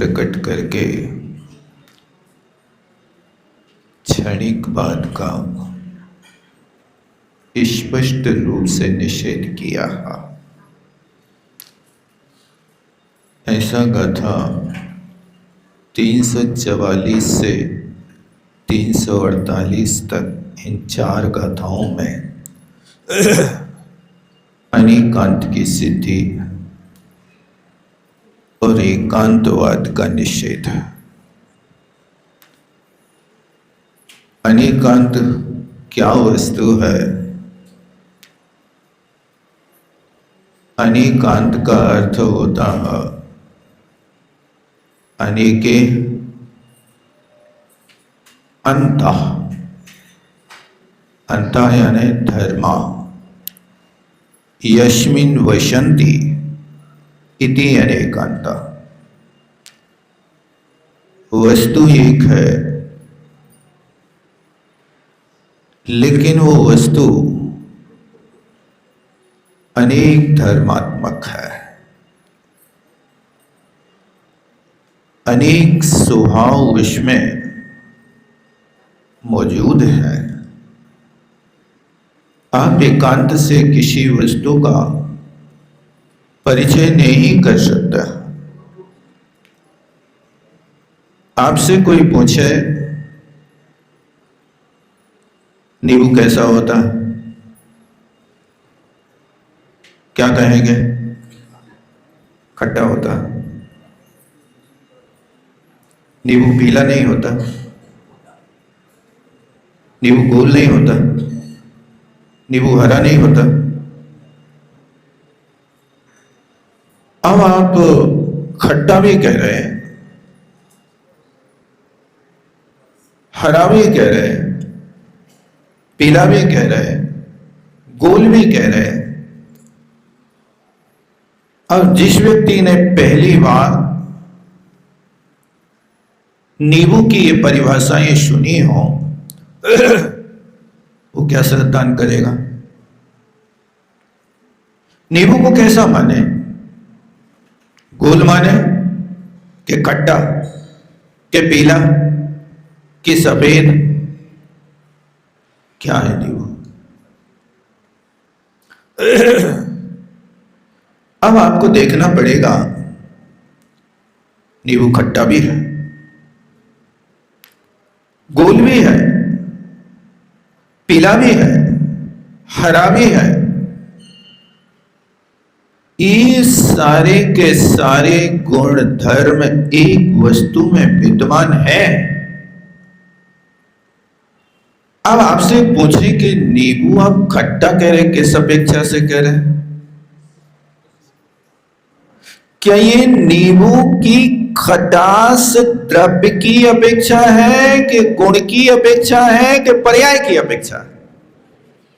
प्रकट करके क्षणिक बात का स्पष्ट रूप से निषेध किया है। ऐसा गाथा 344 से 348 तक इन 4 गाथाओं में अनेकांत की सिद्धि और एकांतवाद का निषेध है। अनेकांत क्या वस्तु है? अनेकांत का अर्थ होता है अनेके अंतः, अंतः यानी धर्मा, यस्मिन् वसन्ति इति अनेकांता। वस्तु एक है लेकिन वो वस्तु अनेक धर्मात्मक है, अनेक स्वभाव उसमें मौजूद है। आप एकांत से किसी वस्तु का परिचय नहीं कर सकता। आपसे कोई पूछे नींबू कैसा होता है, क्या कहेंगे? खट्टा होता है। नींबू पीला नहीं होता, नींबू गोल नहीं होता, नींबू हरा नहीं होता। अब आप खट्टा भी कह रहे हैं, हरा भी कह रहे हैं, पीला भी कह रहे हैं, गोल भी कह रहे हैं। अब जिस व्यक्ति ने पहली बार नींबू की ये परिभाषाएं सुनी हो वो क्या श्रद्धान करेगा? नींबू को कैसा माने? गोल माने कि खट्टा, कि पीला, कि सफेद? क्या है नींबू? अब आपको देखना पड़ेगा नींबू खट्टा भी है, गोल भी है, पीला भी है, हरा भी है। ये सारे के सारे गुण धर्म एक वस्तु में विद्यमान है। अब आपसे पूछे कि नींबू आप खट्टा कह रहे, किस अपेक्षा से कह रहे हैं? क्या ये नींबू की खटास द्रव्य की अपेक्षा है कि गुण की अपेक्षा है कि पर्याय की अपेक्षा है?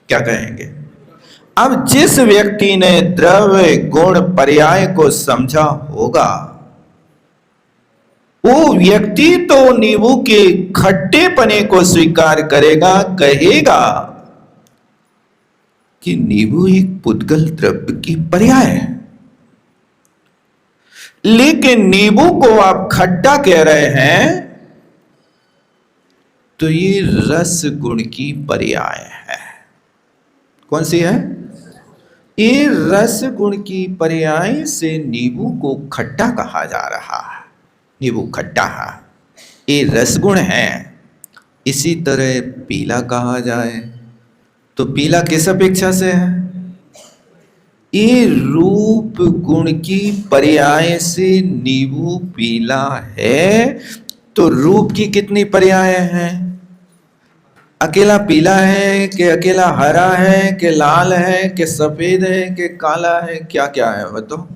क्या कहेंगे? अब जिस व्यक्ति ने द्रव्य गुण पर्याय को समझा होगा वो व्यक्ति तो नींबू के खट्टेपने को स्वीकार करेगा, कहेगा कि नींबू एक पुद्गल द्रव्य की पर्याय है। लेकिन नींबू को आप खट्टा कह रहे हैं तो ये रस गुण की पर्याय है। कौन सी है? ये रस गुण की पर्याय से नींबू को खट्टा कहा जा रहा है। नींबू खट्टा है, ये रसगुण है। इसी तरह पीला कहा जाए तो पीला किस अपेक्षा से है? ये रूप गुण की पर्याय से नींबू पीला है। तो रूप की कितनी पर्याय हैं? अकेला पीला है कि अकेला हरा है कि लाल है कि सफेद है कि काला है? क्या क्या है बताओ?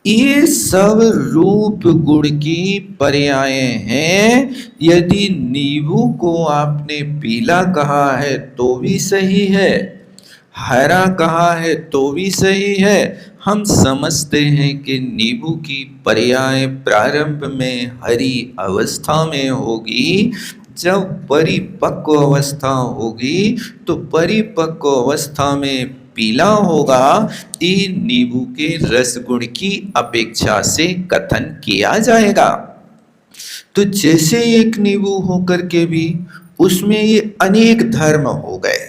ये सब रूप गुण की पर्याय हैं। यदि नींबू को आपने पीला कहा है तो भी सही है, हरा कहा है तो भी सही है। हम समझते हैं कि नींबू की पर्याय प्रारंभ में हरी अवस्था में होगी, जब परिपक्व अवस्था होगी तो परिपक्व अवस्था में पीला होगा, ये नींबू के रस गुण की अपेक्षा से कथन किया जाएगा। तो जैसे एक नींबू होकर के भी उसमें ये अनेक धर्म हो गए।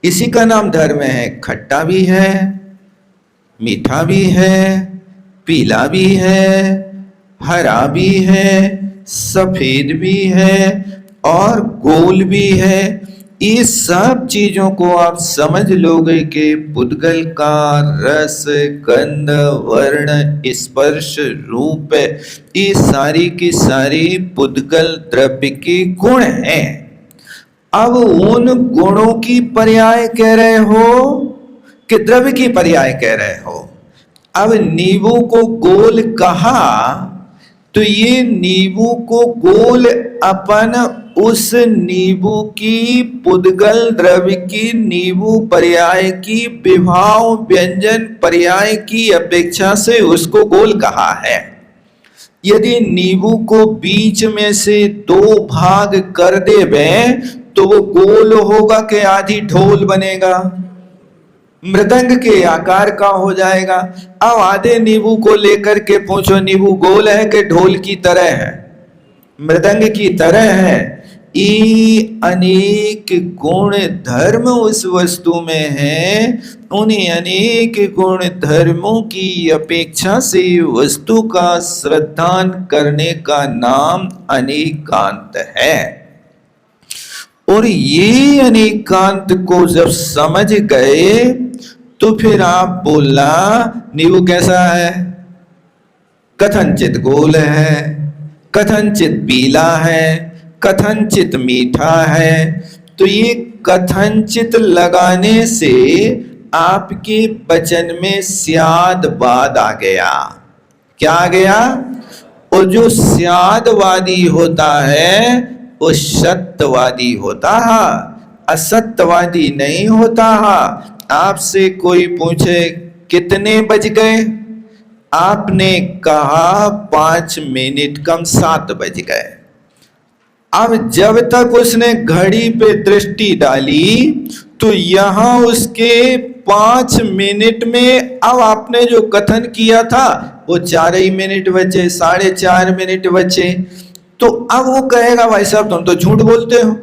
इसी का नाम धर्म है। खट्टा भी है, मीठा भी है, पीला भी है, हरा भी है, सफेद भी है और गोल भी है। ये सब चीजों को आप समझ लोगे कि पुद्गल का रस, गंध, वर्ण, स्पर्श, रूप, ये सारी की सारी पुद्गल द्रव्य के गुण हैं। अब उन गुणों की पर्याय कह रहे हो कि द्रव्य की पर्याय कह रहे हो? अब नींबू को गोल कहा तो ये नींबू को गोल अपन उस नींबू की पुद्गल द्रव्य की नींबू पर्याय की विभाव व्यंजन पर्याय की अपेक्षा से उसको गोल कहा है। यदि नींबू को बीच में से दो भाग कर देवे तो वो गोल होगा कि आधी ढोल बनेगा, मृदंग के आकार का हो जाएगा। अब आधे नींबू को लेकर के पूछो नींबू गोल है कि ढोल की तरह है, मृदंग की तरह है? ये अनेक गुण धर्म उस वस्तु में है। उन्हीं अनेक गुण धर्मों की अपेक्षा से वस्तु का श्रद्धान करने का नाम अनेकांत है। और ये अनेकांत को जब समझ गए तो फिर आप बोला नींबू कैसा है? कथनचित गोल है, कथनचित पीला है, कथनचित मीठा है। तो ये कथनचित लगाने से आपके वचन में स्यादवाद आ गया। क्या आ गया? और जो स्यादवादी होता है वो सत्यवादी होता है, असत्यवादी नहीं होता है। आपसे कोई पूछे कितने बज गए, आपने कहा 5 मिनट कम 7 बज गए। अब जब तक उसने घड़ी पे दृष्टि डाली तो यहां उसके 5 मिनट में अब आपने जो कथन किया था वो 4 ही मिनट बचे, 4.5 मिनट बचे। तो अब वो कहेगा भाई साहब तुम तो झूठ बोलते हो,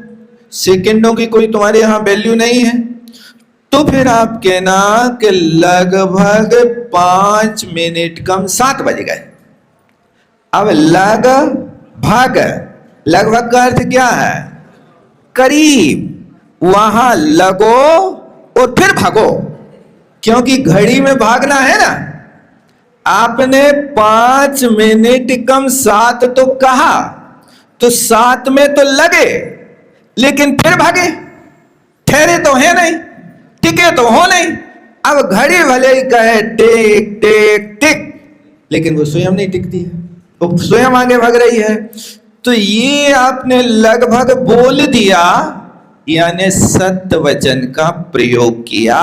सेकंडों की कोई तुम्हारे यहां वैल्यू नहीं है। तो फिर आप कहना कि लगभग 5 मिनट कम 7 बज गए। अब लगभग का अर्थ क्या है? करीब। वहां लगो और फिर भागो, क्योंकि घड़ी में भागना है ना। आपने 5 मिनट कम 7 तो कहा तो 7 में तो लगे लेकिन फिर भागे, ठहरे तो है नहीं, टिके तो हो नहीं। अब घड़ी भले ही कहे टिक टिक टिक, लेकिन वो स्वयं नहीं टिकती है, वो स्वयं आगे भाग रही है। तो ये आपने लगभग बोल दिया, यानी सत्य वचन का प्रयोग किया।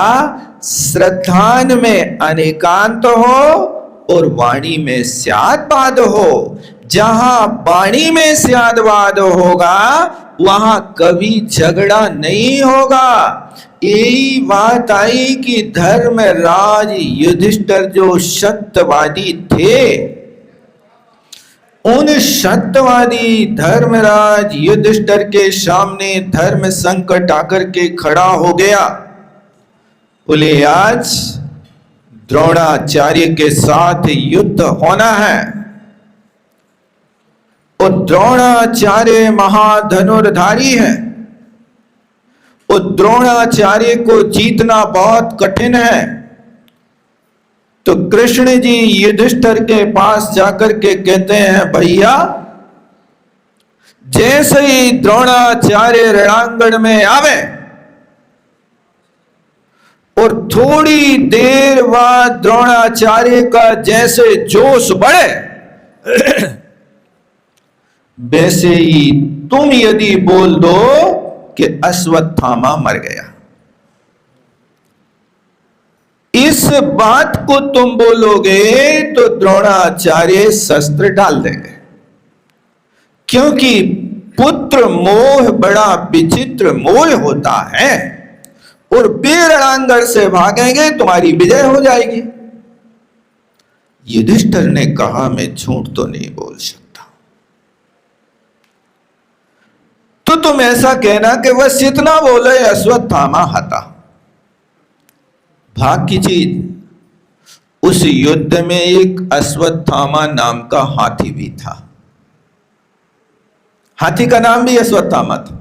श्रद्धान में अनेकांत हो और वाणी में स्यादवाद हो। जहां वाणी में स्यादवाद होगा वहां कभी झगड़ा नहीं होगा। यही बात आई कि धर्मराज युधिष्ठिर जो सत्यवादी थे, उन सत्यवादी धर्मराज युधिष्ठिर के सामने धर्म संकट आकर के खड़ा हो गया। बोले आज द्रोणाचार्य के साथ युद्ध होना है और द्रोणाचार्य महाधनुर्धारी है और द्रोणाचार्य को जीतना बहुत कठिन है। तो कृष्ण जी युधिष्ठिर के पास जाकर के कहते हैं भैया, जैसे ही द्रोणाचार्य रणांगण में आवे और थोड़ी देर बाद द्रोणाचार्य का जैसे जोश बढ़े वैसे ही तुम यदि बोल दो कि अश्वत्थामा मर गया, इस बात को तुम बोलोगे तो द्रोणाचार्य शस्त्र डाल देंगे। क्योंकि पुत्र मोह बड़ा विचित्र मोह होता है। और वीरणांगण से भागेंगे, तुम्हारी विजय हो जाएगी। युधिष्ठिर ने कहा, मैं झूठ तो नहीं बोल सकता। तो तुम ऐसा कहना कि बस इतना बोले, अश्वत्थामा हता। भाग की चीज, उस युद्ध में एक अश्वत्थामा नाम का हाथी भी था। हाथी का नाम भी अश्वत्थामा था।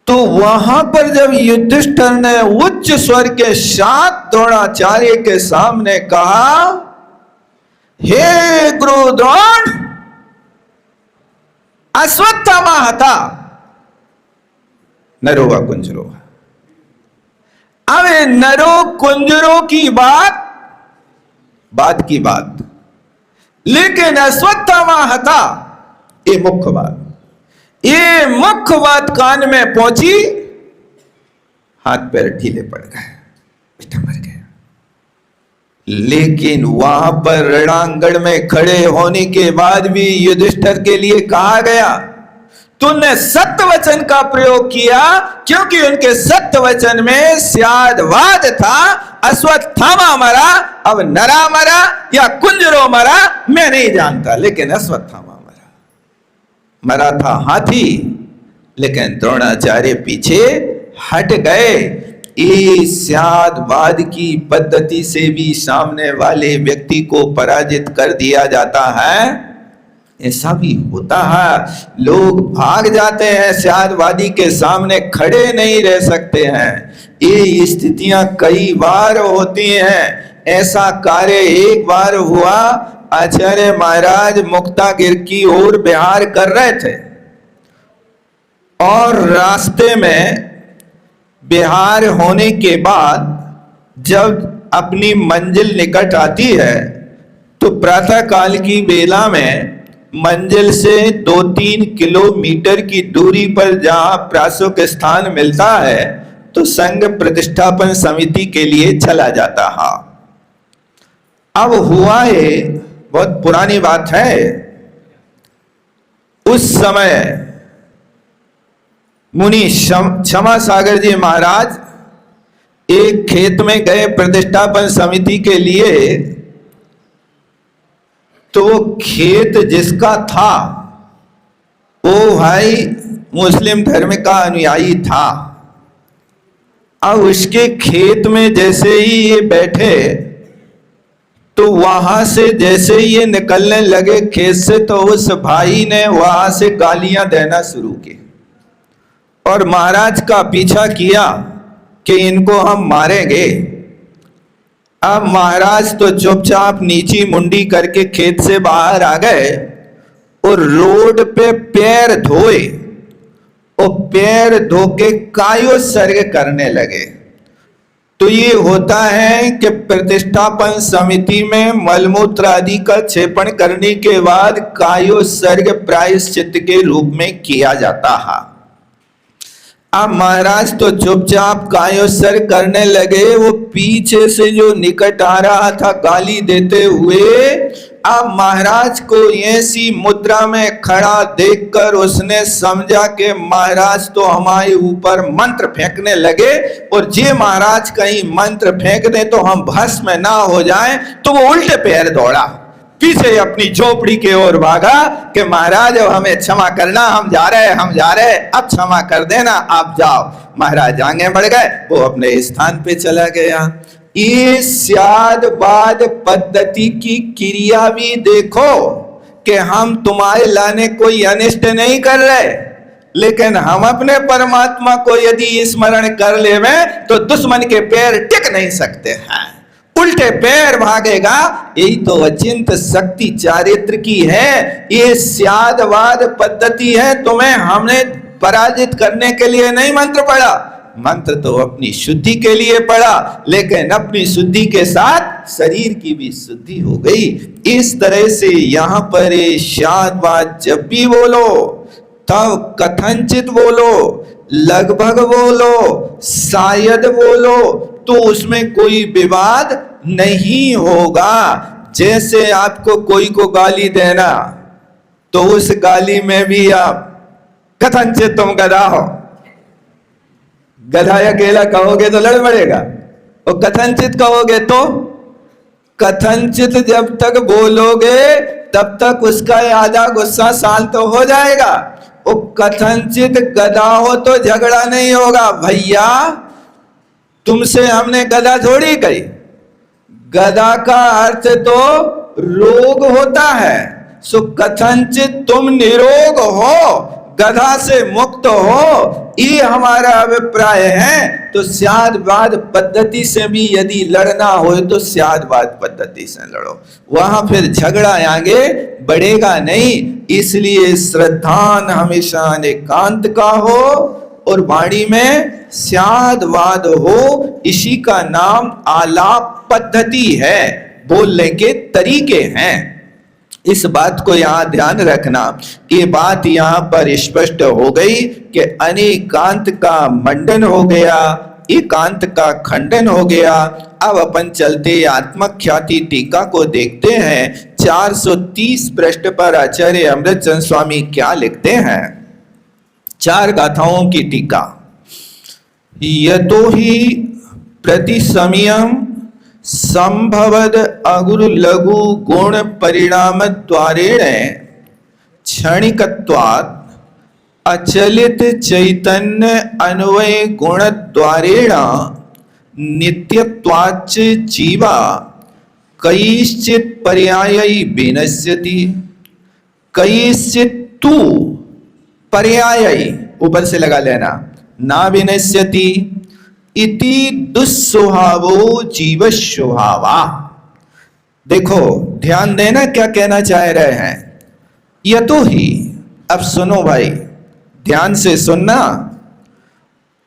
तो वहां पर जब युधिष्ठिर ने उच्च स्वर के साथ द्रोणाचार्य के सामने कहा, हे गुरु द्रोण, अश्वत्थामा हता नरो व कुंजरो। अब नरो कुंजरो की बात की बात, लेकिन अश्वत्थामा हता ये मुख्य बात। ये मुख्य बात कान में पहुंची, हाथ पैर ढीले पड़ गए, बेटा मर गया। लेकिन वहां पर रणांगण में खड़े होने के बाद भी युधिष्ठिर के लिए कहा गया, तूने सत्य वचन का प्रयोग किया, क्योंकि उनके सत्य वचन में स्यादवाद था। अश्वत्थामा मरा, अब नरा मरा या कुंजरो मरा मैं नहीं जानता, लेकिन अश्वत्थामा मरा था हाथी। लेकिन द्रोणाचार्य पीछे हट गए। इस स्यादवाद की पद्धति से भी सामने वाले व्यक्ति को पराजित कर दिया जाता है। ऐसा भी होता है, लोग भाग जाते हैं, स्यादवादी के सामने खड़े नहीं रह सकते हैं। ये स्थितियां कई बार होती हैं। ऐसा कार्य एक बार हुआ, आचार्य महाराज मुक्तागिर की ओर विहार कर रहे थे और रास्ते में विहार होने के बाद जब अपनी मंजिल निकट आती है तो प्रातः काल की बेला में मंजिल से 2-3 किलोमीटर की दूरी पर जहां प्रासुक स्थान मिलता है तो संघ प्रतिष्ठापन समिति के लिए चला जाता है। अब हुआ है, बहुत पुरानी बात है, उस समय मुनि क्षमा सागर जी महाराज एक खेत में गए प्रतिष्ठापन समिति के लिए। तो वो खेत जिसका था वो भाई मुस्लिम धर्म का अनुयायी था। अब उसके खेत में जैसे ही ये बैठे तो वहां से जैसे ही ये निकलने लगे खेत से, तो उस भाई ने वहां से गालियां देना शुरू की और महाराज का पीछा किया कि इनको हम मारेंगे। अब महाराज तो चुपचाप नीची मुंडी करके खेत से बाहर आ गए और रोड पे पैर धोए और पैर धो के कायो सर्ग करने लगे। तो ये होता है कि प्रतिष्ठापन समिति में मलमूत्र आदि का क्षेपण करने के बाद कायो सर्ग प्रायश्चित के रूप में किया जाता है। अब महाराज तो चुपचाप कायोसर करने लगे। वो पीछे से जो निकट आ रहा था गाली देते हुए, अब महाराज को ऐसी मुद्रा में खड़ा देखकर उसने समझा कि महाराज तो हमारे ऊपर मंत्र फेंकने लगे और जे महाराज कहीं मंत्र फेंक दे तो हम भस्म ना हो जाएं। तो वो उल्टे पैर दौड़ा, पीछे अपनी झोपड़ी के ओर भागा कि महाराज अब हमें क्षमा करना, हम जा रहे, अब क्षमा कर देना, आप जाओ। महाराज आगे बढ़ गए, वो अपने स्थान पे चला गया। ये स्यादवाद पद्धति की क्रिया भी देखो कि हम तुम्हारे लाने कोई अनिष्ट नहीं कर रहे, लेकिन हम अपने परमात्मा को यदि स्मरण कर लेवें तो दुश्मन के पैर टिक नहीं सकते हैं, उल्टे पैर भागेगा। यही तो अचिंत शक्ति चारित्र की है, ये स्यादवाद पद्धति है। तुम्हें हमने पराजित करने के लिए नहीं मंत्र पढ़ा, मंत्र तो अपनी शुद्धि के लिए पढ़ा, लेकिन अपनी शुद्धि के साथ शरीर की भी शुद्धि हो गई। इस तरह से यहाँ पर स्यादवाद जब भी बोलो तब कथनचित बोलो, लगभग बोलो, शायद बोलो, तो उसमें कोई विवाद नहीं होगा। जैसे आपको कोई को गाली देना तो उस गाली में भी आप कथनचित तुम गधा हो, गधा अकेला कहोगे तो लड़ पड़ेगा, और कथनचित कहोगे तो, कथनचित जब तक बोलोगे तब तक उसका आधा गुस्सा शांत तो हो जाएगा। वो कथनचित गधा हो तो झगड़ा नहीं होगा। भैया तुमसे हमने गधा थोड़ी कही, गधा का अर्थ तो रोग होता है। सो कथनचित तुम निरोग हो, गधा से मुक्त हो, ये हमारा अभिप्राय है। तो स्यादवाद पद्धति से भी यदि लड़ना हो तो स्यादवाद पद्धति से लड़ो, वहां फिर झगड़ा आगे बढ़ेगा नहीं। इसलिए श्रद्धान हमेशा एकांत का हो और वाणी में स्यादवाद हो। इसी का नाम आलाप पद्धति है, बोलने के तरीके हैं। इस बात को यहां ध्यान रखना। ये बात यहां पर स्पष्ट हो गई कि अनेकांत का मंडन हो गया, एकांत का खंडन हो गया। अब अपन चलते आत्मख्याति टीका को देखते हैं। 430 पृष्ठ पर आचार्य अमृतचंद स्वामी क्या लिखते हैं। 4 गाथाओं की टीका। यतो ही प्रतिसमयम संभवद अगुरु लघु गुण परिणाम द्वारेण क्षणिकत्वात् अचलित चैतन्य अन्वय गुण द्वारेण नित्यत्वाच्च जीवा कैश्चित् पर्यायी विनश्यति कैश्चित् तु पर्यायी ऊपर से लगा लेना ना विनश्यति इति दुस्वभावो जीव स्वभावा। देखो ध्यान देना क्या कहना चाह रहे हैं। यतो ही, अब सुनो भाई, ध्यान से सुनना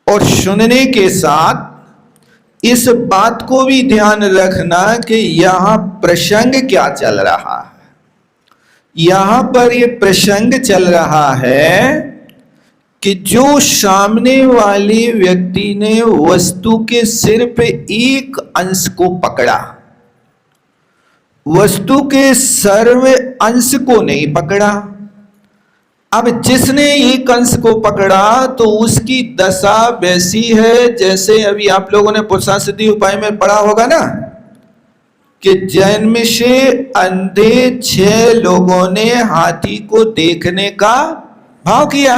और सुनने के साथ इस बात को भी ध्यान रखना कि यहां प्रसंग क्या चल रहा है। यहां पर ये प्रसंग चल रहा है कि जो सामने वाले व्यक्ति ने वस्तु के सिर्फ एक अंश को पकड़ा, वस्तु के सर्व अंश को नहीं पकड़ा। अब जिसने एक अंश को पकड़ा तो उसकी दशा वैसी है जैसे अभी आप लोगों ने पुरुषासिद्धि उपाय में पढ़ा होगा ना, कि जन्म से अंधे 6 लोगों ने हाथी को देखने का भाव किया।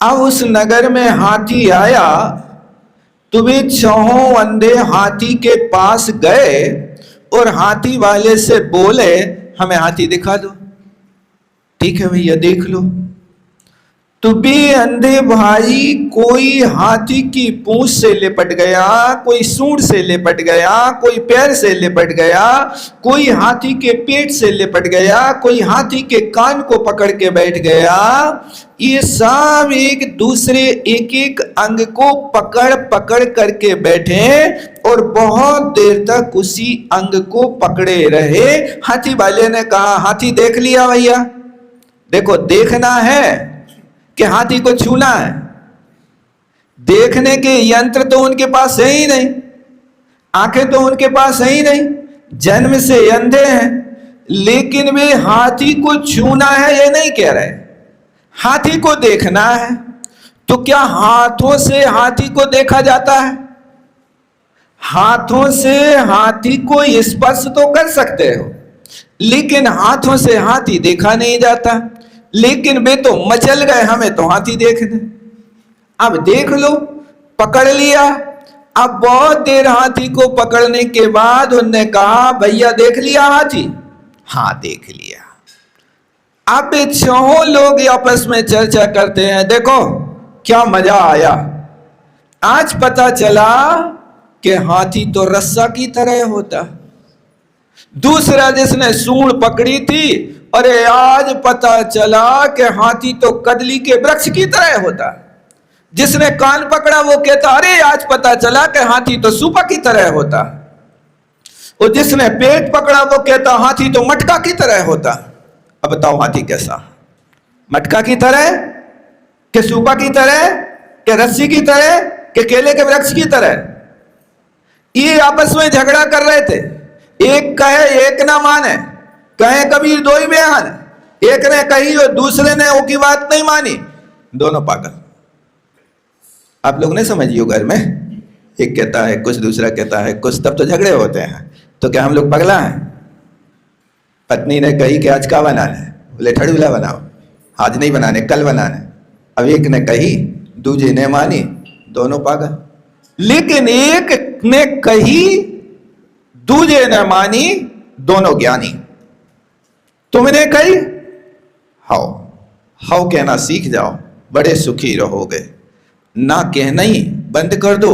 अब उस नगर में हाथी आया तो वे 6 अंधे हाथी के पास गए और हाथी वाले से बोले हमें हाथी दिखा दो। ठीक है भैया देख लो। तो वे अंधे भाई कोई हाथी की पूंछ से लिपट गया, कोई सूंड से लिपट गया, कोई पैर से लिपट गया, कोई हाथी के पेट से लिपट गया, कोई हाथी के कान को पकड़ के बैठ गया। ये सब एक दूसरे एक एक अंग को पकड़ पकड़ करके बैठे और बहुत देर तक उसी अंग को पकड़े रहे। हाथी वाले ने कहा हाथी देख लिया भैया? देखो देखना है कि हाथी को छूना है, देखने के यंत्र तो उनके पास है ही नहीं, आंखें तो उनके पास है ही नहीं, जन्म से अंधे हैं, लेकिन वे हाथी को छूना है ये नहीं कह रहे, हाथी को देखना है। तो क्या हाथों से हाथी को देखा जाता है? हाथों से हाथी को स्पर्श तो कर सकते हो, लेकिन हाथों से हाथी देखा नहीं जाता। लेकिन वे तो मचल गए, हमें तो हाथी देखने। अब देख लो, पकड़ लिया। अब बहुत देर हाथी को पकड़ने के बाद उन्होंने कहा भैया देख लिया हाथी? हाँ देख लिया। अब 6 लोग आपस में चर्चा करते हैं, देखो क्या मजा आया, आज पता चला कि हाथी तो रस्सा की तरह होता। दूसरा जिसने सूंड पकड़ी थी, अरे आज पता चला कि हाथी तो कदली के वृक्ष की तरह होता। जिसने कान पकड़ा वो कहता अरे आज पता चला कि हाथी तो सूपा की तरह होता। और जिसने पेट पकड़ा वो कहता हाथी तो मटका की तरह होता। अब बताओ हाथी कैसा? मटका की तरह कि सूपा की तरह कि रस्सी की तरह कि केले के वृक्ष की तरह? ये आपस में झगड़ा कर रहे थे। एक कहे एक ना माने, कहे कबीर दो ही बयान। एक ने कही और दूसरे ने वो की बात नहीं मानी, दोनों पागल। आप लोग नहीं समझिए, घर में एक कहता है कुछ, दूसरा कहता है कुछ, तब तो झगड़े होते हैं। तो क्या हम लोग पगला हैं? पत्नी ने कही कि आज क्या बनाना है, बोले ठड़ूला बनाओ। आज नहीं बनाने, कल बनाने। अब एक ने कही, दूजे ने मानी, दोनों पागल। लेकिन एक ने कही, दूजे ने मानी, दोनों ज्ञानी। तुमने कही, हाओ हाओ कहना सीख जाओ, बड़े सुखी रहोगे। ना कहना ही बंद कर दो।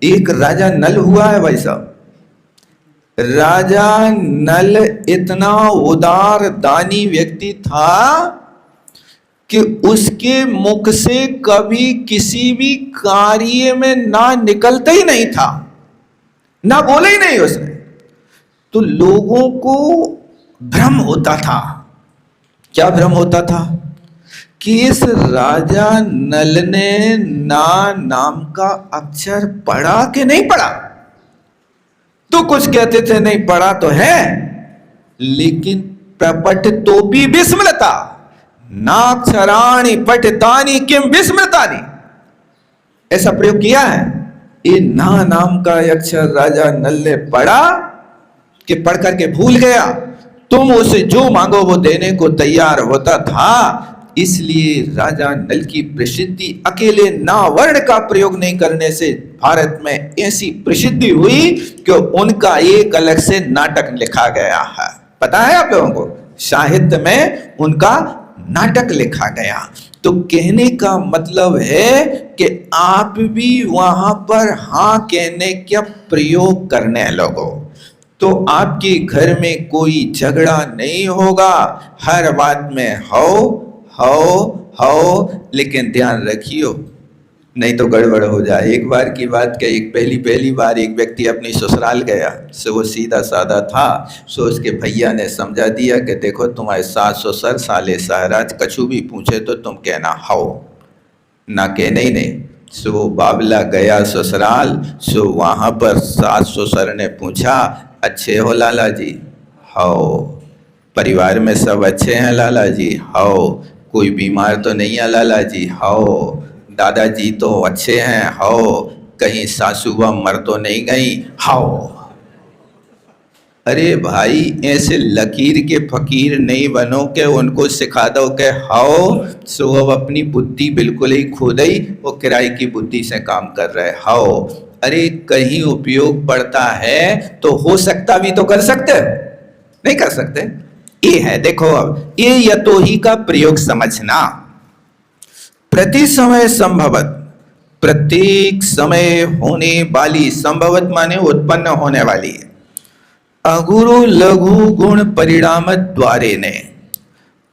एक राजा नल हुआ है भाई साहब। राजा नल इतना उदार दानी व्यक्ति था कि उसके मुख से कभी किसी भी कार्य में ना निकलता ही नहीं था, ना बोले ही नहीं उसने। तो लोगों को भ्रम होता था। क्या भ्रम होता था? कि इस राजा नल ने ना नाम का अक्षर पढ़ा कि नहीं पढ़ा। तो कुछ कहते थे नहीं पढ़ा तो है, लेकिन प्रपट तो भी विस्मृता, नाक्षराणि पठितानि किम विस्मृतानि, ऐसा प्रयोग किया है। ये ना नाम का अक्षर राजा नल ने पढ़ा कि पढ़ करके भूल गया। तुम उसे जो मांगो वो देने को तैयार होता था। इसलिए राजा नल की प्रसिद्धि अकेले ना वर्ण का प्रयोग नहीं करने से भारत में ऐसी प्रसिद्धि हुई कि उनका एक अलग से नाटक लिखा गया है। पता है आप लोगों को? साहित्य में उनका नाटक लिखा गया। तो कहने का मतलब है कि आप भी वहां पर हाँ कहने का प्रयोग करने लगो, तो आपके घर में कोई झगड़ा नहीं होगा। हर बात में हो, लेकिन ध्यान रखियो नहीं तो गड़बड़ हो जाए। एक बार की बात क्या, एक पहली बार एक व्यक्ति अपनी ससुराल गया। सो वो सीधा साधा था। सो उसके भैया ने समझा दिया कि देखो तुम्हारे सास ससुर साले सहराज कछु भी पूछे तो तुम कहना हाओ, ना कहने ही नहीं। सो वो बाबला गया ससुराल। सो वहाँ पर सास ससुर ने पूछा, अच्छे हो लाला जी? हाओ। परिवार में सब अच्छे हैं लाला जी? हाओ। कोई बीमार तो नहीं है लाला जी? हाओ। दादाजी तो अच्छे हैं? हाओ। कहीं सासू व मर तो नहीं गई? हाओ। अरे भाई, ऐसे लकीर के फकीर नहीं बनो के उनको सिखा दो के हाओ। सो अब अपनी बुद्धि बिल्कुल ही खो गई, वो किराए की बुद्धि से काम कर रहे। हाओ। अरे कहीं उपयोग पड़ता है तो हो सकता भी तो कर सकते, नहीं कर सकते। ये है, देखो अब ये यतो ही का प्रयोग समझना। प्रति समय संभवत, प्रत्येक समय होने वाली, संभवत माने उत्पन्न होने वाली, अगुरु लघु गुण परिणाम द्वारे ने,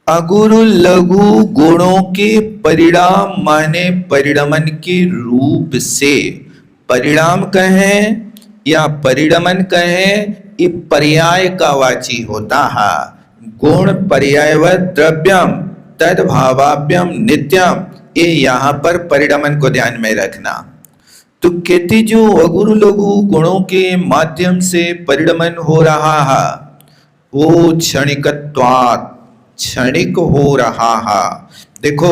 अगुरु लघु गुणों के परिणाम माने परिणमन के रूप से, परिणाम कहें या परिणमन कहें, ये पर्याय का वाची होता है। गुण पर्यायवत द्रव्यम तद भावाभ्यम नित्यम, ये यहाँ पर परिणमन को ध्यान में रखना। तो कहते जो अगुरु लघु गुणों के माध्यम से परिणमन हो रहा है वो क्षणिकत्वात्, क्षणिक हो रहा है। देखो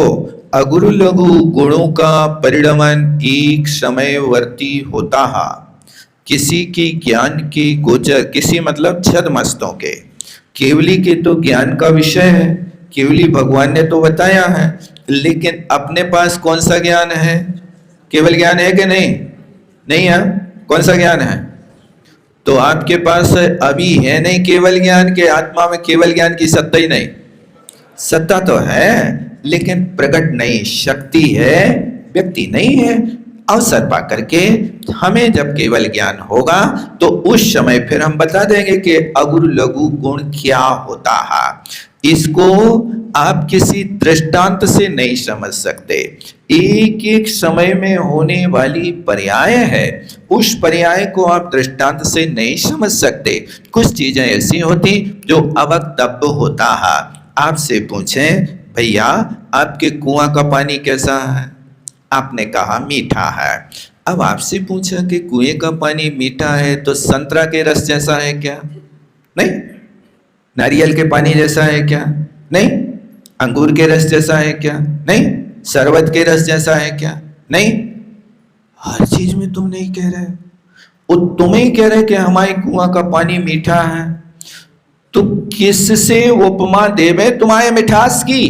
अगुरु लघु गुणों का परिणमन एक समयवर्ती होता है। किसी के ज्ञान के गोचर, किसी मतलब छद्मस्तों के, केवली के तो ज्ञान का विषय है, केवली भगवान ने तो बताया है, लेकिन अपने पास कौन सा ज्ञान है? केवल ज्ञान है कि नहीं? नहीं है। कौन सा ज्ञान है? तो आपके पास अभी है नहीं केवल ज्ञान के, आत्मा में केवल ज्ञान की सत्ता ही नहीं। सत्ता तो है लेकिन प्रकट नहीं, शक्ति है, व्यक्ति नहीं है। अवसर पा करके हमें जब केवल ज्ञान होगा तो उस समय फिर हम बता देंगे कि अगुरु लघु गुण क्या होता है। इसको आप किसी दृष्टांत से नहीं समझ सकते। एक एक समय में होने वाली पर्याय है, उस पर्याय को आप दृष्टांत से नहीं समझ सकते। कुछ चीजें ऐसी होती जो अवक्तव्य होता है। आपसे पूछें, भैया आपके कुआं का पानी कैसा है? आपने कहा मीठा है। अब आपसे पूछा कि कुएं का पानी मीठा है तो संतरा के रस जैसा है क्या? नहीं। नारियल के पानी जैसा है क्या? नहीं। अंगूर के रस जैसा है क्या? नहीं। शरबत के रस जैसा है क्या? नहीं। हर चीज में तुम नहीं कह रहे, वो तुम ही कह रहे कि हमारे कुआं का पानी मीठा है, तो किससे उपमा देवे तुम्हारे मिठास की?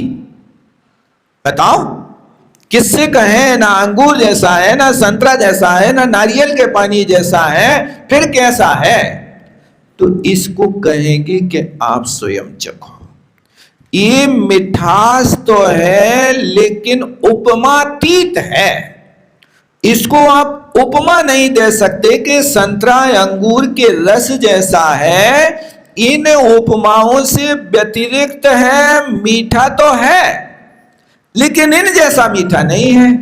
बताओ, किससे कहें? ना अंगूर जैसा है, ना संतरा जैसा है, ना नारियल के पानी जैसा है, फिर कैसा है? तो इसको कहेंगे कि आप स्वयं चखो। ये मिठास तो है लेकिन उपमातीत है। इसको आप उपमा नहीं दे सकते कि संतरा अंगूर के रस जैसा है। इन उपमाओं से व्यतिरिक्त है, मीठा तो है लेकिन इन जैसा मीठा नहीं है।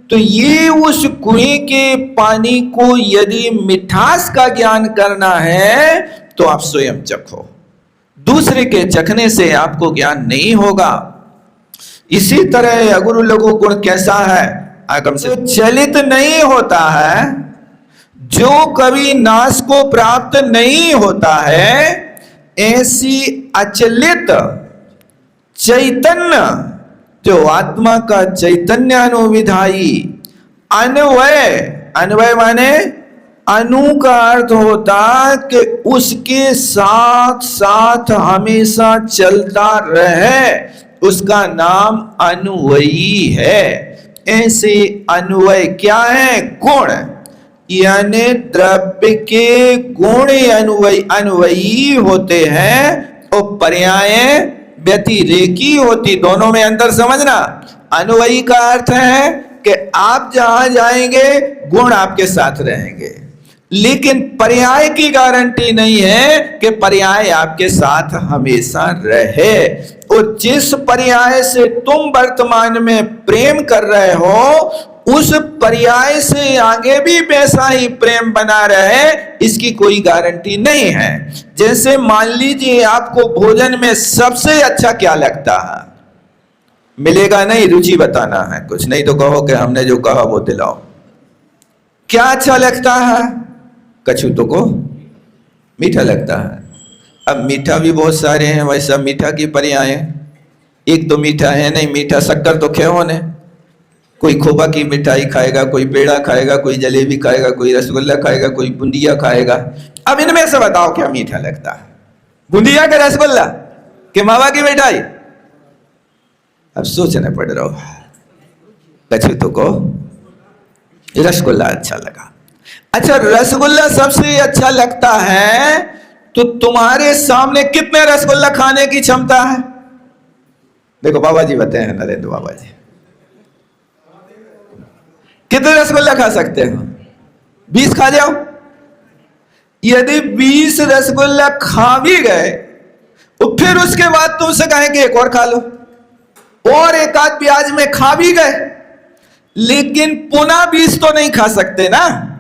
तो ये उस कुएं के पानी को यदि मिठास का ज्ञान करना है तो आप स्वयं चखो, दूसरे के चखने से आपको ज्ञान नहीं होगा। इसी तरह अगुरु लघु गुण कैसा है? आगम से चलित नहीं होता है, जो कभी नाश को प्राप्त नहीं होता है, ऐसी अचलित चैतन्य जो आत्मा का चैतन्य अनुविधायी अन्वय, अन्वय माने अनु का अर्थ होता कि उसके साथ साथ हमेशा चलता रहे, उसका नाम अन्वयी है। ऐसे अन्वय क्या है? गुण, यानी द्रव्य के गुण अन्वयी होते हैं और पर्याय व्यतिरेकी होती। दोनों में अंतर समझना। अन्वयी का अर्थ है कि आप जहां जाएंगे गुण आपके साथ रहेंगे, लेकिन पर्याय की गारंटी नहीं है कि पर्याय आपके साथ हमेशा रहे। और जिस पर्याय से तुम वर्तमान में प्रेम कर रहे हो, उस पर्याय से आगे भी वैसा ही प्रेम बना रहे, इसकी कोई गारंटी नहीं है। जैसे मान लीजिए आपको भोजन में सबसे अच्छा क्या लगता है? मिलेगा नहीं, रुचि बताना है कुछ, नहीं तो कहो कि हमने जो कहा वो दिलाओ। क्या अच्छा लगता है? कछु तो को मीठा लगता है। अब मीठा भी बहुत सारे हैं, वैसा मीठा की पर्याय है। एक तो मीठा है नहीं, मीठा शक्कर तो खे होने। कोई खोबा की मिठाई खाएगा, कोई पेड़ा खाएगा, कोई जलेबी खाएगा, कोई रसगुल्ला खाएगा, कोई बूंदिया खाएगा। अब इनमें से बताओ क्या मीठा लगता है? बूंदिया के रसगुल्ला के मावा की मिठाई? अब सोचना पड़ रहा हो। कछु तो को रसगुल्ला अच्छा लगा। अच्छा, रसगुल्ला सबसे अच्छा लगता है तो तुम्हारे सामने कितने रसगुल्ला खाने की क्षमता है? देखो बाबा जी बताए हैं, नरेंद्र बाबा जी, कितने रसगुल्ला खा सकते हो? 20 खा जाओ। यदि 20 रसगुल्ला खा भी गए तो फिर उसके बाद तुमसे कहें कि एक और खा लो, और एक आध प्याज में खा भी गए, लेकिन पुनः 20 तो नहीं खा सकते ना।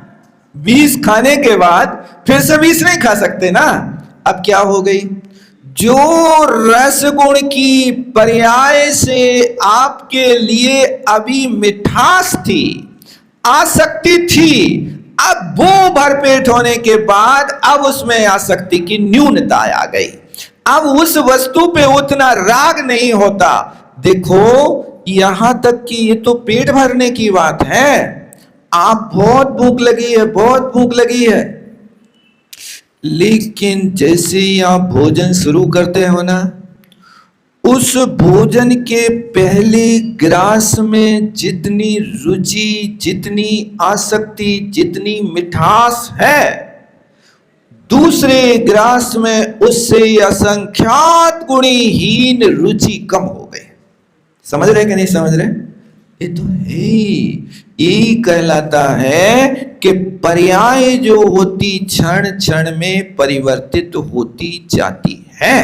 20 खाने के बाद फिर से 20 नहीं खा सकते ना। अब क्या हो गई? जो रस गुण की पर्याय से आपके लिए अभी मिठास थी, आसक्ति थी, अब वो भरपेट होने के बाद अब उसमें आसक्ति की न्यूनता आ गई। अब उस वस्तु पे उतना राग नहीं होता। देखो, यहां तक कि ये तो पेट भरने की बात है। आप बहुत भूख लगी है, बहुत भूख लगी है, लेकिन जैसे ही आप भोजन शुरू करते हो ना, उस भोजन के पहले ग्रास में जितनी रुचि, जितनी आसक्ति, जितनी मिठास है, दूसरे ग्रास में उससे असंख्यात गुणहीन रुचि कम हो गई। समझ रहे कि नहीं समझ रहे? ये तो है, यही कहलाता है कि पर्याय जो होती क्षण क्षण में परिवर्तित होती जाती है।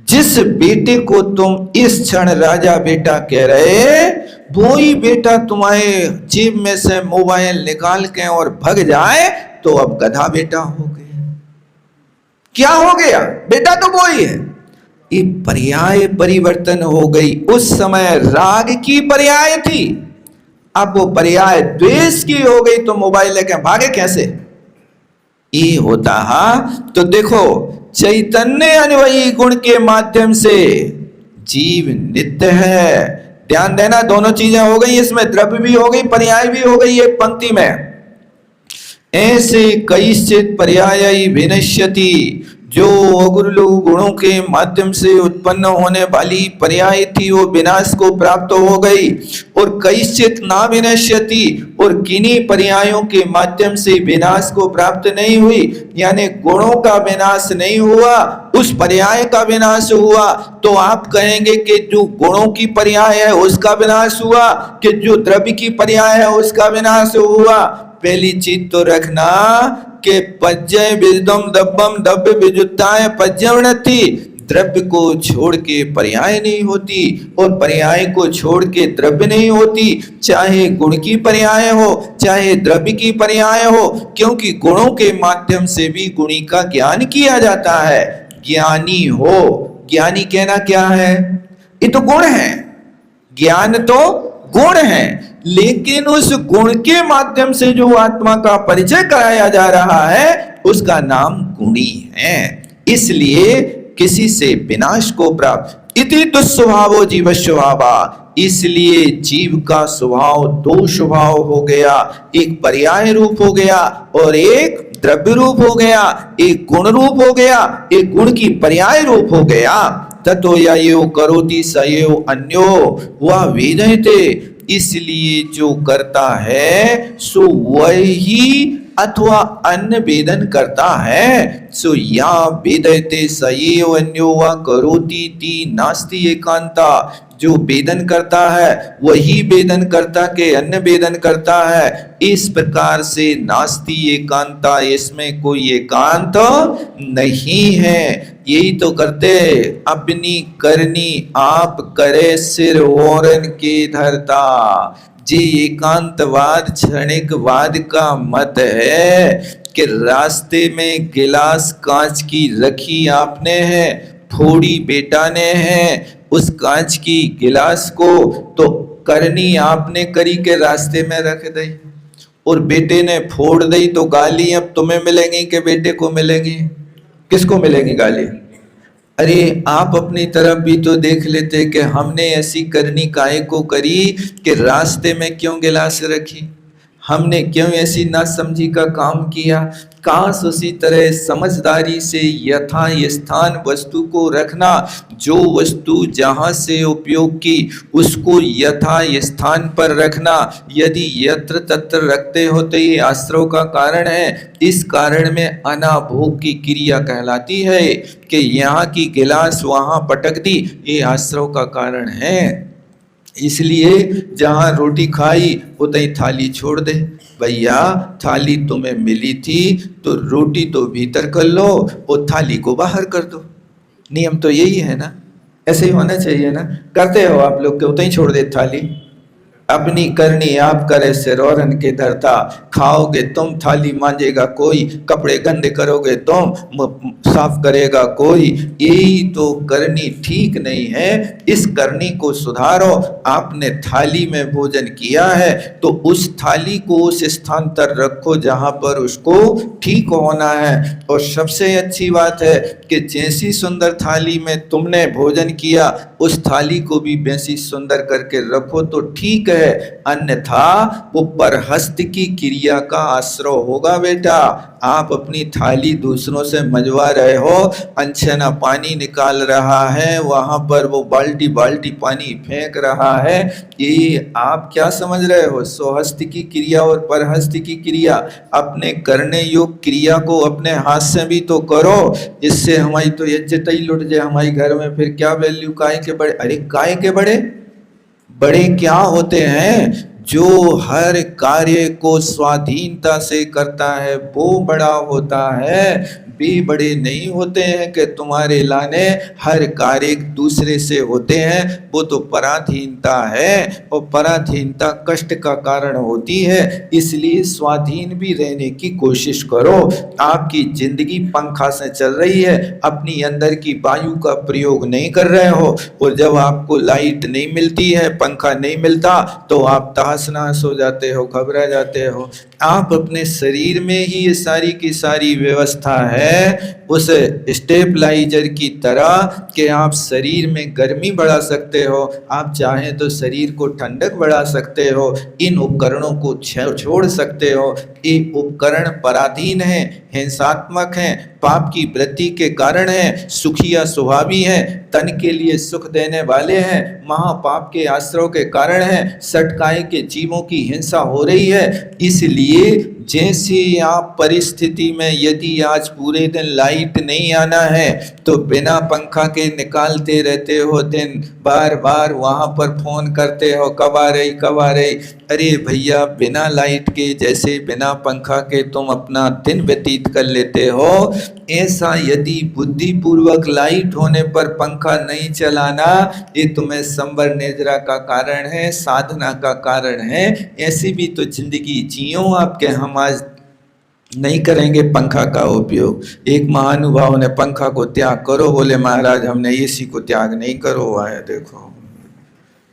जिस बेटे को तुम इस क्षण राजा बेटा कह रहे, वो ही बेटा तुम्हारे जेब में से मोबाइल निकाल के और भग जाए तो अब गधा बेटा हो गया। क्या हो गया? बेटा तो वो ही है। ये पर्याय परिवर्तन हो गई। उस समय राग की पर्याय थी, अब वो पर्याय द्वेष की हो गई, तो मोबाइल लेके भागे कैसे? ये होता है। तो देखो, चैतन्य अन्वयी गुण के माध्यम से जीव नित्य है, ध्यान देना, दोनों चीजें हो गई इसमें, द्रव्य भी हो गई, पर्याय भी हो गई एक पंक्ति में। ऐसे कैश्चित् पर्यायी विनश्यति, जो अगुरु गुणों के माध्यम से उत्पन्न होने वाली पर्याय थी वो विनाश को प्राप्त हो गई। और कैश्चित् ना विनश्यति, और किन्हीं पर्यायों के माध्यम से विनाश को प्राप्त नहीं हुई, यानी गुणों का विनाश नहीं हुआ, उस पर्याय का विनाश हुआ। तो आप कहेंगे कि जो गुणों की पर्याय है उसका विनाश हुआ, कि जो द्रव्य की पर्याय है उसका विनाश हुआ। पहली चीज तो रखना कि पज्जय विजदम दब्बम दब्य विजुताय पज्यवनति, द्रव्य को छोड़ के पर्याय नहीं होती और पर्याय को छोड़ के द्रव्य नहीं होती, चाहे गुण की पर्याय हो चाहे द्रव्य की पर्याय हो, क्योंकि गुणों के माध्यम से भी गुणी का ज्ञान किया जाता है। ज्ञानी हो, ज्ञानी कहना क्या है, ये तो गुण है, ज्ञान तो गुण है, लेकिन उस गुण के माध्यम से जो आत्मा का परिचय कराया जा रहा है उसका नाम गुणी है। इसलिए किसी से विनाश को प्राप्त, इति दुस्वभावो जीव स्वभावा, इसलिए जीव का स्वभाव दो स्वभाव हो गया, एक पर्याय रूप हो गया और एक द्रव्य रूप हो गया, एक गुण रूप हो गया, एक गुण की पर्याय रूप हो गया। ततो यो करोति सयो अन्यो वह वेदयते, इसलिए जो करता है सो वही अथवा अन्य वेदन करता है। सो या वेदयते सयो अन्यो वा करोति ती नास्ति एकांता, जो वेदन करता है वही वेदन करता के अन्य वेदन करता है। इस प्रकार से नास्ति एकांता, इसमें कोई एकांत नहीं है। यही तो करते, अपनी करनी आप करे सिर ओरन के धरता, जे एकांतवाद क्षणिकवाद का मत है कि रास्ते में गिलास कांच की रखी आपने है, फोड़ी बेटा ने है, उस कांच की गिलास को तो करनी आपने करी के रास्ते में रख दी और बेटे ने फोड़ दी, तो गाली अब तुम्हें मिलेंगी कि बेटे को मिलेंगी, किसको मिलेगी गाली? अरे आप अपनी तरफ भी तो देख लेते कि हमने ऐसी करनी काहे को करी कि रास्ते में क्यों गिलास रखी, हमने क्यों ऐसी नासमझी का काम किया। काश उसी तरह समझदारी से यथा स्थान वस्तु को रखना, जो वस्तु जहां से उपयोग की उसको यथा स्थान पर रखना। यदि यत्र तत्र रखते हो तो ये आश्रव का कारण है, इस कारण में अनाभोग की क्रिया कहलाती है कि यहाँ की गिलास वहां पटक दी, ये आश्रव का कारण है। इसलिए जहां रोटी खाई उतनी थाली छोड़ दे। भैया थाली तुम्हें मिली थी तो रोटी तो भीतर कर लो और थाली को बाहर कर दो, नियम तो यही है ना, ऐसे ही होना चाहिए ना। करते हो आप लोग के उतनी छोड़ दे थाली। अपनी करनी आप करे सिरौरन के धरता, खाओगे तुम थाली मांजेगा कोई, कपड़े गंदे करोगे तुम साफ करेगा कोई। यही तो करनी ठीक नहीं है, इस करनी को सुधारो। आपने थाली में भोजन किया है तो उस थाली को उस स्थान पर रखो जहां पर उसको ठीक होना है। और सबसे अच्छी बात है कि जैसी सुंदर थाली में तुमने भोजन किया उस थाली को भी वैसी सुंदर करके रखो तो ठीक है, अन्यथा वो परहस्त की क्रिया का आश्रय होगा। बेटा आप अपनी थाली दूसरों से मंजवा रहे हो, अनछना पानी निकाल रहा है, वहां पर वो बाल्टी बाल्टी पानी फेंक रहा है, ये आप क्या समझ रहे हो? स्वहस्त की क्रिया और परहस्त की क्रिया, अपने करने योग्य क्रिया को अपने हाथ से भी तो करो, इससे हमारी तो इज्जत ही लुट जाए हमारे घर में। फिर क्या वैल्यू काय के बड़े? अरे काय के बड़े? बड़े क्या होते हैं? जो हर कार्य को स्वाधीनता से करता है वो बड़ा होता है। वे बड़े नहीं होते हैं कि तुम्हारे लाने हर कार्य दूसरे से होते हैं, वो तो पराधीनता है और पराधीनता कष्ट का कारण होती है। इसलिए स्वाधीन भी रहने की कोशिश करो। आपकी जिंदगी पंखा से चल रही है, अपनी अंदर की वायु का प्रयोग नहीं कर रहे हो, और जब आपको लाइट नहीं मिलती है, पंखा नहीं मिलता, तो आप तहस नहस हो जाते हो, घबरा जाते हो। आप अपने शरीर में ही ये सारी की सारी व्यवस्था है, है उस स्टेबलाइजर की तरह कि आप शरीर में गर्मी बढ़ा सकते हो, आप चाहें तो शरीर को ठंडक बढ़ा सकते हो, इन उपकरणों को छोड़ सकते हो। ये उपकरण पराधीन हैं, हिंसात्मक हैं, पाप की वृत्ति के कारण हैं, सुखिया स्वभावी हैं, तन के लिए सुख देने वाले हैं, महापाप के आश्रय के कारण हैं, सटकाए के जीवों की हिंसा हो रही है। इसलिए जैसी आप परिस्थिति में यदि आज पूरे दिन लाइट नहीं आना है तो बिना पंखा के निकालते रहते हो दिन, बार बार वहाँ पर फोन करते हो कब आ रही कब आ रही। अरे भैया, बिना लाइट के जैसे बिना पंखा के तुम अपना दिन व्यतीत कर लेते हो, ऐसा यदि बुद्धिपूर्वक लाइट होने पर पंखा नहीं चलाना, ये तुम्हें संवर निद्रा का कारण है, साधना का कारण है। ऐसी भी तो जिंदगी जियो आपके। हम आज नहीं करेंगे पंखा का उपयोग। एक महानुभाव ने पंखा को त्याग करो, बोले महाराज हमने एसी को त्याग नहीं करो है। देखो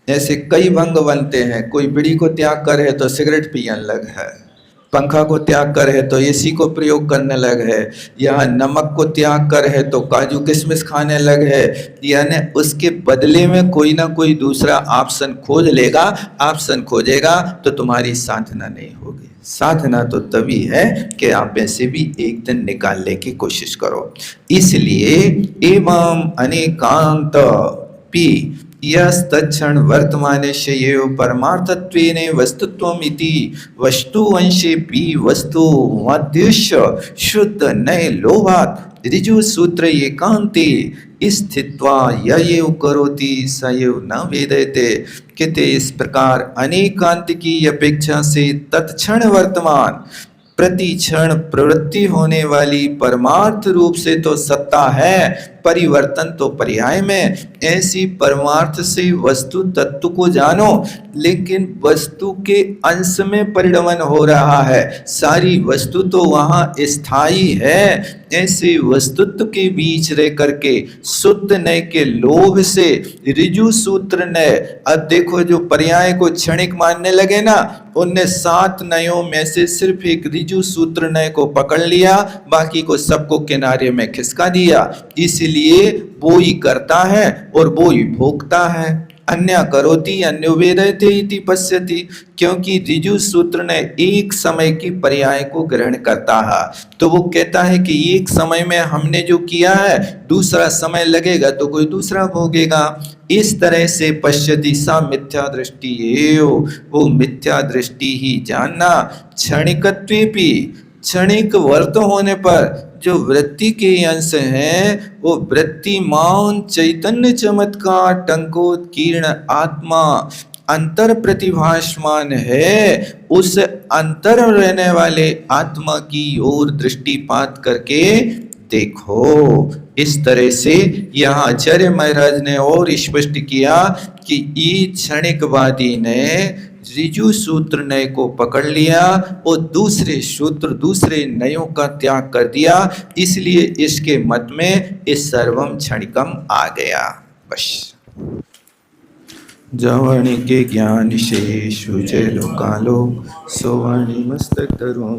ऐसे कई भंग बनते हैं। कोई बीड़ी को त्याग करे तो सिगरेट पियन लग है, पंखा को त्याग कर है तो एसी को प्रयोग करने लग है, या नमक को त्याग कर है तो काजू किशमिश खाने लग है। यानी उसके बदले में कोई ना कोई दूसरा ऑप्शन खोज लेगा। ऑप्शन खोजेगा तो तुम्हारी साधना नहीं होगी। साधना तो तभी है कि आप ऐसे भी एक दिन निकालने की कोशिश करो। इसलिए एवं अनेकांत पी यस्तक्षण वर्तमाने शयेव परमार्थत्वेन वस्तुत्वम इति वस्तुवंशे पी वस्तु मध्युष्य शुद्ध नये लोभात् ऋजु सूत्र एकांते स्थित्वा ययेव करोति सयेव न वेदयते। कहते इस प्रकार अनेकांत की अपेक्षा से तत्क्षण वर्तमान प्रति क्षण प्रवृत्ति होने वाली परमार्थ रूप से तो सत्ता है, परिवर्तन तो पर्याय में। ऐसी परमार्थ से वस्तु तत्व को जानो, लेकिन वस्तु के अंश में परिणमन हो रहा है, सारी वस्तु तो वहाँ स्थायी है। ऐसे वस्तुत्व के बीच रह करके शुद्ध नय के लोभ से ऋजु सूत्र नय। अब देखो जो पर्याय को क्षणिक मानने लगे ना, उनने 7 नयों में से सिर्फ एक ऋजु सूत्र नय को पकड़ लिया, बाकी को सबको किनारे में खिसका दिया। इसलिए वो ही करता है और वो ही भोगता है। अन्य करोति अन्यो वेदयते इति पश्यति। क्योंकि ऋजु सूत्र ने एक समय की पर्याय को ग्रहण करता है, तो वो कहता है कि एक समय में हमने जो किया है, दूसरा समय लगेगा तो कोई दूसरा भोगेगा। इस तरह से पश्यति सा मिथ्या दृष्टि एव, वो मिथ्या दृष्टि ही जानना। क्षणिकत्वेपि, क्षणिक वर्त होने पर जो वृत्ति के अंश हैं वो वृत्तिमान चैतन्य चमत्कार टंकोत्कीर्ण आत्मा अंतर प्रतिभासमान है। उस अंतर रहने वाले आत्मा की ओर दृष्टिपात करके देखो। इस तरह से यहाँ आचार्य महाराज ने और स्पष्ट किया कि ये क्षणिकवादी ने ऋजु सूत्र नय को पकड़ लिया और दूसरे सूत्र दूसरे नयों का त्याग कर दिया। इसलिए इसके मत में इस सर्वम क्षणिकम आ गया। बस जवनि के ज्ञान से सुजय लोकालो सोवाणी मस्तक धरो।